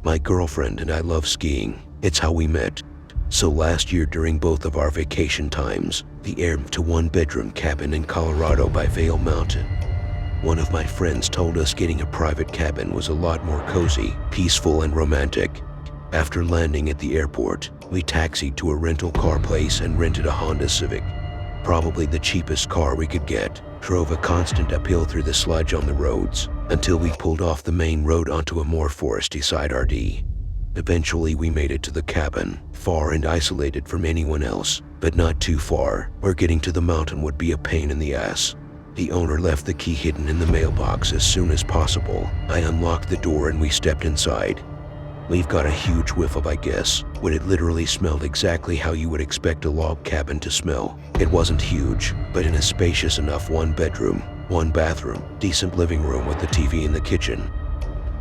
My girlfriend and I love skiing. It's how we met. So last year during both of our vacation times, the heir to one-bedroom cabin in Colorado by Vail Mountain. One of my friends told us getting a private cabin was a lot more cozy, peaceful, and romantic. After landing at the airport, we taxied to a rental car place and rented a Honda Civic. Probably the cheapest car we could get. Drove a constant uphill through the sludge on the roads until we pulled off the main road onto a more foresty side RD. Eventually we made it to the cabin, far and isolated from anyone else, but not too far, where getting to the mountain would be a pain in the ass. The owner left the key hidden in the mailbox as soon as possible. I unlocked the door and we stepped inside. We've got a huge whiff of, I guess, when it literally smelled exactly how you would expect a log cabin to smell. It wasn't huge, but in a spacious enough 1-bedroom, 1-bathroom, decent living room with the TV in the kitchen.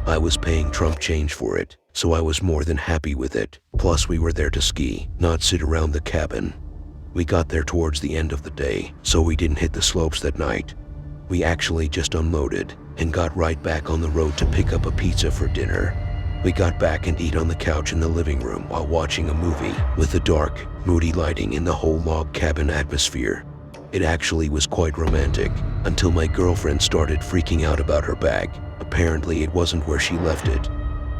I was paying Trump change for it, so I was more than happy with it. Plus we were there to ski, not sit around the cabin. We got there towards the end of the day, so we didn't hit the slopes that night. We actually just unloaded and got right back on the road to pick up a pizza for dinner. We got back and eat on the couch in the living room while watching a movie with the dark, moody lighting in the whole log cabin atmosphere. It actually was quite romantic until my girlfriend started freaking out about her bag. Apparently it wasn't where she left it,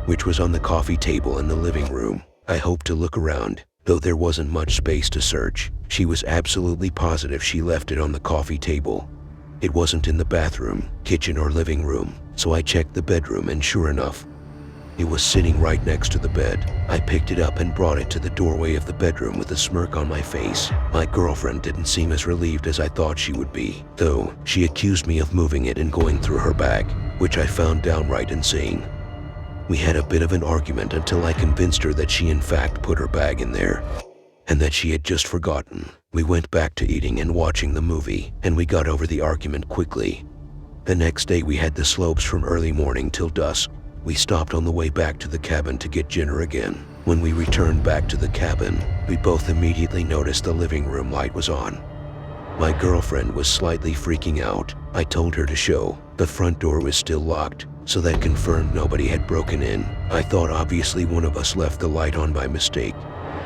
which was on the coffee table in the living room. I hoped to look around, though there wasn't much space to search. She was absolutely positive she left it on the coffee table. It wasn't in the bathroom, kitchen, or living room, so I checked the bedroom and sure enough, it was sitting right next to the bed. I picked it up and brought it to the doorway of the bedroom with a smirk on my face. My girlfriend didn't seem as relieved as I thought she would be, though she accused me of moving it and going through her bag, which I found downright insane. We had a bit of an argument until I convinced her that she in fact put her bag in there, and that she had just forgotten. We went back to eating and watching the movie, and we got over the argument quickly. The next day we had the slopes from early morning till dusk. We stopped on the way back to the cabin to get dinner again. When we returned back to the cabin, we both immediately noticed the living room light was on. My girlfriend was slightly freaking out. I told her to show. The front door was still locked, so that confirmed nobody had broken in. I thought obviously one of us left the light on by mistake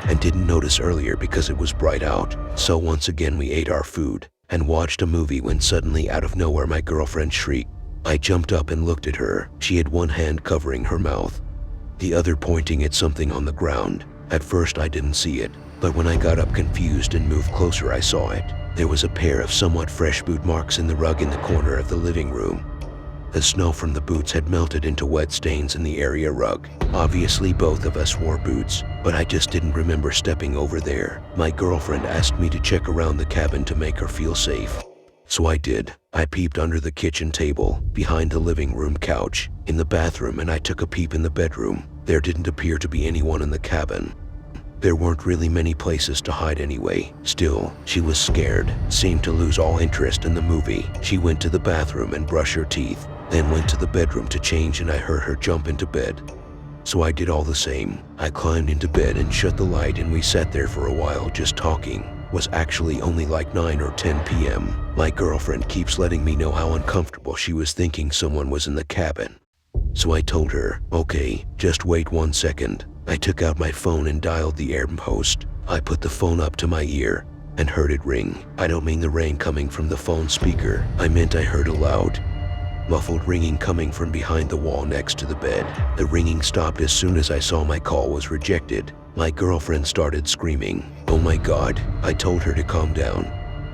and didn't notice earlier because it was bright out. So once again we ate our food and watched a movie when suddenly out of nowhere my girlfriend shrieked. I jumped up and looked at her. She had one hand covering her mouth, the other pointing at something on the ground. At first I didn't see it, but when I got up confused and moved closer I saw it. There was a pair of somewhat fresh boot marks in the rug in the corner of the living room. The snow from the boots had melted into wet stains in the area rug. Obviously both of us wore boots, but I just didn't remember stepping over there. My girlfriend asked me to check around the cabin to make her feel safe. So I did. I peeped under the kitchen table, behind the living room couch, in the bathroom, and I took a peep in the bedroom. There didn't appear to be anyone in the cabin. There weren't really many places to hide anyway. Still, she was scared, seemed to lose all interest in the movie. She went to the bathroom and brushed her teeth, then went to the bedroom to change, and I heard her jump into bed. So I did all the same. I climbed into bed and shut the light, and we sat there for a while just talking. Was actually only like 9 or 10 p.m. My girlfriend keeps letting me know how uncomfortable she was thinking someone was in the cabin. So I told her, okay, just wait 1 second. I took out my phone and dialed the air post. I put the phone up to my ear and heard it ring. I don't mean the rain coming from the phone speaker. I meant I heard a loud, muffled ringing coming from behind the wall next to the bed. The ringing stopped as soon as I saw my call was rejected. My girlfriend started screaming. Oh my God. I told her to calm down.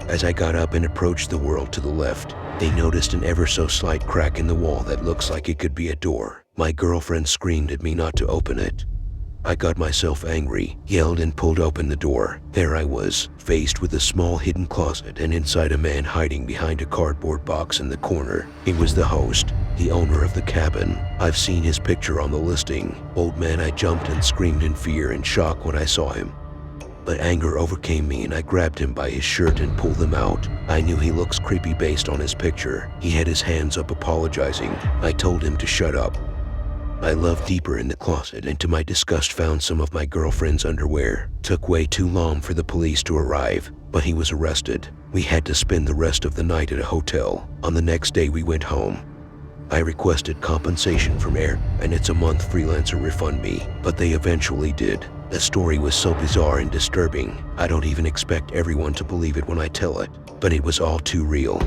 As I got up and approached the world to the left, they noticed an ever so slight crack in the wall that looks like it could be a door. My girlfriend screamed at me not to open it. I got myself angry, yelled, and pulled open the door. There I was, faced with a small hidden closet and inside a man hiding behind a cardboard box in the corner. It was the host, the owner of the cabin. I've seen his picture on the listing. Old man. I jumped and screamed in fear and shock when I saw him. But anger overcame me and I grabbed him by his shirt and pulled him out. I knew he looks creepy based on his picture. He had his hands up apologizing. I told him to shut up. I loved deeper in the closet and to my disgust found some of my girlfriend's underwear. Took way too long for the police to arrive, but he was arrested. We had to spend the rest of the night at a hotel. On the next day we went home. I requested compensation from Air, and it's a month freelancer refund me, but they eventually did. The story was so bizarre and disturbing, I don't even expect everyone to believe it when I tell it, but it was all too real.